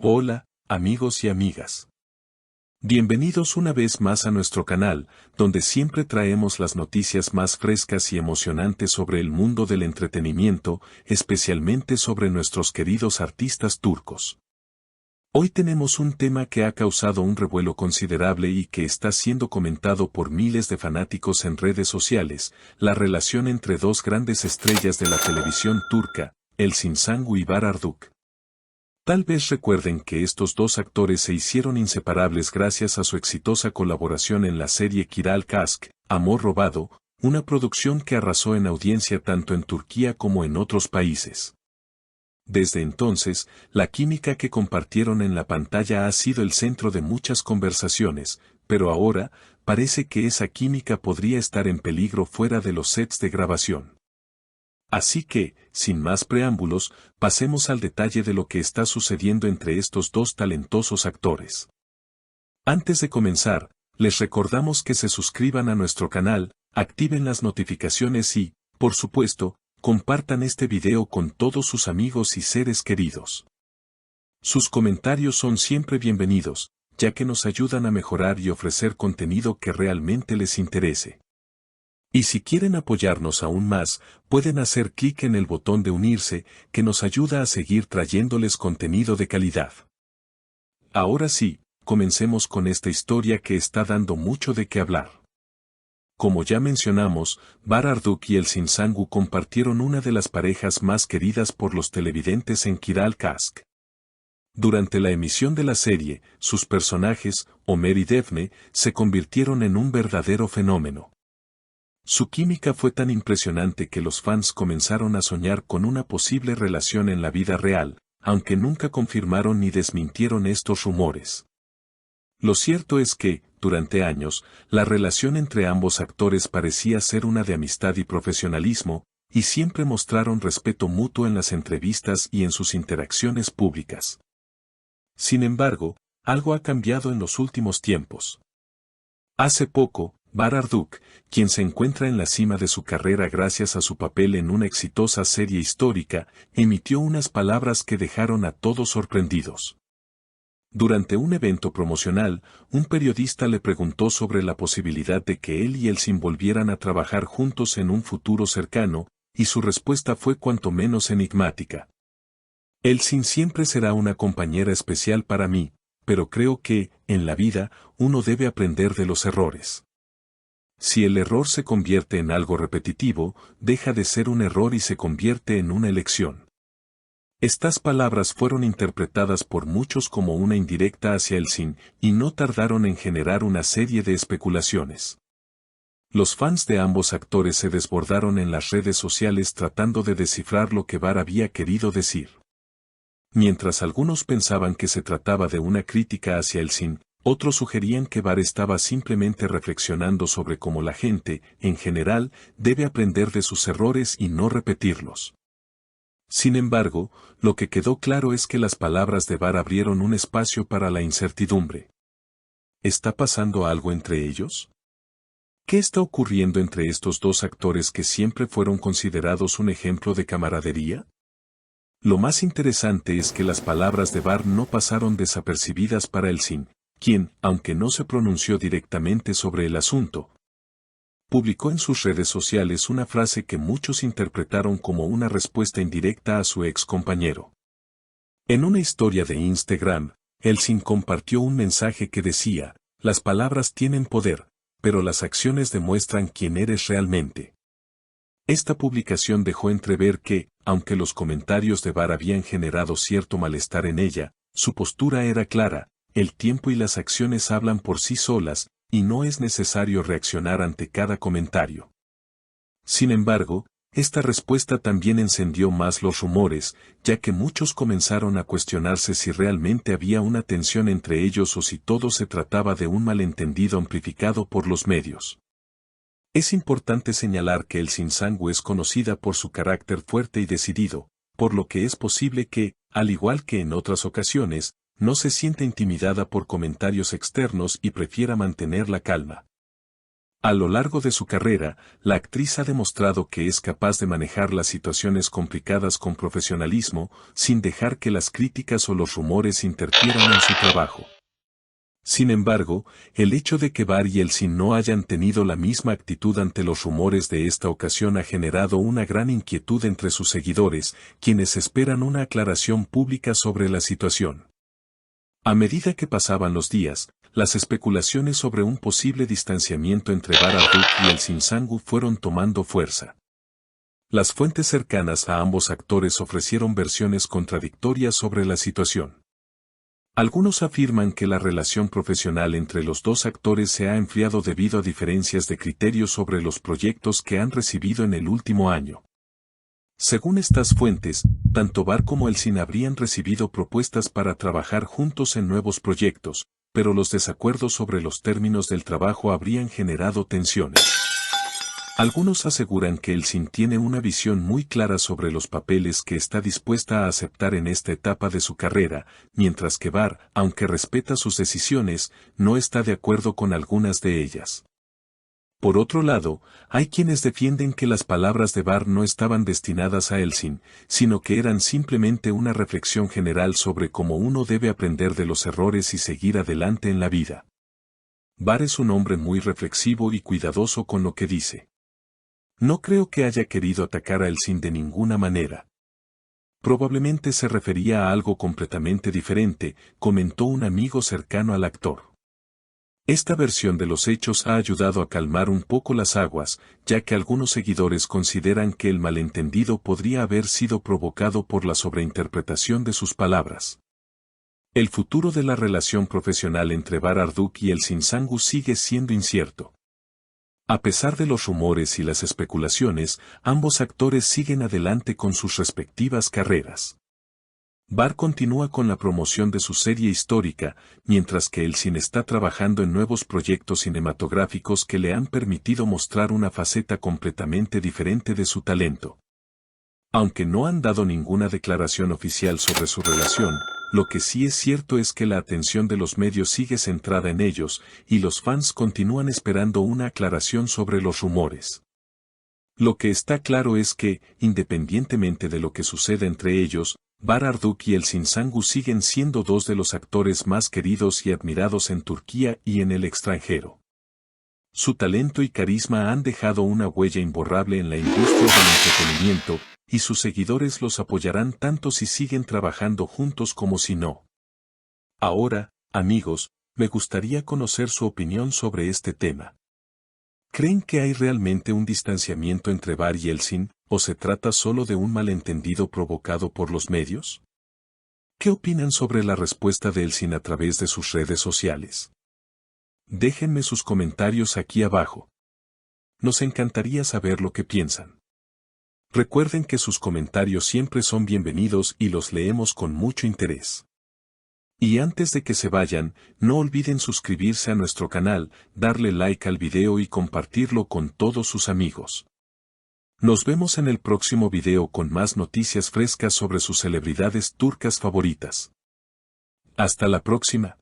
Hola, amigos y amigas. Bienvenidos una vez más a nuestro canal, donde siempre traemos las noticias más frescas y emocionantes sobre el mundo del entretenimiento, especialmente sobre nuestros queridos artistas turcos. Hoy tenemos un tema que ha causado un revuelo considerable y que está siendo comentado por miles de fanáticos en redes sociales, la relación entre dos grandes estrellas de la televisión turca, Elçin Sangu y Bahar Arduç. Tal vez recuerden que estos dos actores se hicieron inseparables gracias a su exitosa colaboración en la serie Kiral Kask, Amor Robado, una producción que arrasó en audiencia tanto en Turquía como en otros países. Desde entonces, la química que compartieron en la pantalla ha sido el centro de muchas conversaciones, pero ahora, parece que esa química podría estar en peligro fuera de los sets de grabación. Así que, sin más preámbulos, pasemos al detalle de lo que está sucediendo entre estos dos talentosos actores. Antes de comenzar, les recordamos que se suscriban a nuestro canal, activen las notificaciones y, por supuesto, compartan este video con todos sus amigos y seres queridos. Sus comentarios son siempre bienvenidos, ya que nos ayudan a mejorar y ofrecer contenido que realmente les interese. Y si quieren apoyarnos aún más, pueden hacer clic en el botón de unirse, que nos ayuda a seguir trayéndoles contenido de calidad. Ahora sí, comencemos con esta historia que está dando mucho de qué hablar. Como ya mencionamos, Bahar Arduç y Elçin Sangu compartieron una de las parejas más queridas por los televidentes en Kiral Kask. Durante la emisión de la serie, sus personajes, Ömer y Defne, se convirtieron en un verdadero fenómeno. Su química fue tan impresionante que los fans comenzaron a soñar con una posible relación en la vida real, aunque nunca confirmaron ni desmintieron estos rumores. Lo cierto es que, durante años, la relación entre ambos actores parecía ser una de amistad y profesionalismo, y siempre mostraron respeto mutuo en las entrevistas y en sus interacciones públicas. Sin embargo, algo ha cambiado en los últimos tiempos. Hace poco, Bahar Arduç, quien se encuentra en la cima de su carrera gracias a su papel en una exitosa serie histórica, emitió unas palabras que dejaron a todos sorprendidos. Durante un evento promocional, un periodista le preguntó sobre la posibilidad de que él y Elçin volvieran a trabajar juntos en un futuro cercano, y su respuesta fue cuanto menos enigmática. Elçin siempre será una compañera especial para mí, pero creo que, en la vida, uno debe aprender de los errores. Si el error se convierte en algo repetitivo, deja de ser un error y se convierte en una elección. Estas palabras fueron interpretadas por muchos como una indirecta hacia Elçin, y no tardaron en generar una serie de especulaciones. Los fans de ambos actores se desbordaron en las redes sociales tratando de descifrar lo que Bahar había querido decir. Mientras algunos pensaban que se trataba de una crítica hacia Elçin, otros sugerían que Bahar estaba simplemente reflexionando sobre cómo la gente, en general, debe aprender de sus errores y no repetirlos. Sin embargo, lo que quedó claro es que las palabras de Bahar abrieron un espacio para la incertidumbre. ¿Está pasando algo entre ellos? ¿Qué está ocurriendo entre estos dos actores que siempre fueron considerados un ejemplo de camaradería? Lo más interesante es que las palabras de Bahar no pasaron desapercibidas para Elçin, quien, aunque no se pronunció directamente sobre el asunto, publicó en sus redes sociales una frase que muchos interpretaron como una respuesta indirecta a su ex compañero. En una historia de Instagram, Elçin compartió un mensaje que decía: "Las palabras tienen poder, pero las acciones demuestran quién eres realmente". Esta publicación dejó entrever que, aunque los comentarios de Bahar habían generado cierto malestar en ella, su postura era clara: el tiempo y las acciones hablan por sí solas, y no es necesario reaccionar ante cada comentario. Sin embargo, esta respuesta también encendió más los rumores, ya que muchos comenzaron a cuestionarse si realmente había una tensión entre ellos o si todo se trataba de un malentendido amplificado por los medios. Es importante señalar que Elçin Sangu es conocida por su carácter fuerte y decidido, por lo que es posible que, al igual que en otras ocasiones, no se sienta intimidada por comentarios externos y prefiera mantener la calma. A lo largo de su carrera, la actriz ha demostrado que es capaz de manejar las situaciones complicadas con profesionalismo, sin dejar que las críticas o los rumores interfieran en su trabajo. Sin embargo, el hecho de que Barr y Elsin no hayan tenido la misma actitud ante los rumores de esta ocasión ha generado una gran inquietud entre sus seguidores, quienes esperan una aclaración pública sobre la situación. A medida que pasaban los días, las especulaciones sobre un posible distanciamiento entre Bar Arduk y Elsin Sangu fueron tomando fuerza. Las fuentes cercanas a ambos actores ofrecieron versiones contradictorias sobre la situación. Algunos afirman que la relación profesional entre los dos actores se ha enfriado debido a diferencias de criterios sobre los proyectos que han recibido en el último año. Según estas fuentes, tanto Bar como Elsin habrían recibido propuestas para trabajar juntos en nuevos proyectos, pero los desacuerdos sobre los términos del trabajo habrían generado tensiones. Algunos aseguran que Elsin tiene una visión muy clara sobre los papeles que está dispuesta a aceptar en esta etapa de su carrera, mientras que Bar, aunque respeta sus decisiones, no está de acuerdo con algunas de ellas. Por otro lado, hay quienes defienden que las palabras de Bar no estaban destinadas a Elsin, sino que eran simplemente una reflexión general sobre cómo uno debe aprender de los errores y seguir adelante en la vida. Bar es un hombre muy reflexivo y cuidadoso con lo que dice. No creo que haya querido atacar a Elsin de ninguna manera. Probablemente se refería a algo completamente diferente, comentó un amigo cercano al actor. Esta versión de los hechos ha ayudado a calmar un poco las aguas, ya que algunos seguidores consideran que el malentendido podría haber sido provocado por la sobreinterpretación de sus palabras. El futuro de la relación profesional entre Bar Arduk y Elsin Sangu sigue siendo incierto. A pesar de los rumores y las especulaciones, ambos actores siguen adelante con sus respectivas carreras. Bar continúa con la promoción de su serie histórica, mientras que Elsin está trabajando en nuevos proyectos cinematográficos que le han permitido mostrar una faceta completamente diferente de su talento. Aunque no han dado ninguna declaración oficial sobre su relación, lo que sí es cierto es que la atención de los medios sigue centrada en ellos, y los fans continúan esperando una aclaración sobre los rumores. Lo que está claro es que, independientemente de lo que suceda entre ellos, Bar Arduk y Elsin Sangu siguen siendo dos de los actores más queridos y admirados en Turquía y en el extranjero. Su talento y carisma han dejado una huella imborrable en la industria del entretenimiento, y sus seguidores los apoyarán tanto si siguen trabajando juntos como si no. Ahora, amigos, me gustaría conocer su opinión sobre este tema. ¿Creen que hay realmente un distanciamiento entre Bar y Elsin, o se trata solo de un malentendido provocado por los medios? ¿Qué opinan sobre la respuesta de Elsin a través de sus redes sociales? Déjenme sus comentarios aquí abajo. Nos encantaría saber lo que piensan. Recuerden que sus comentarios siempre son bienvenidos y los leemos con mucho interés. Y antes de que se vayan, no olviden suscribirse a nuestro canal, darle like al video y compartirlo con todos sus amigos. Nos vemos en el próximo video con más noticias frescas sobre sus celebridades turcas favoritas. Hasta la próxima.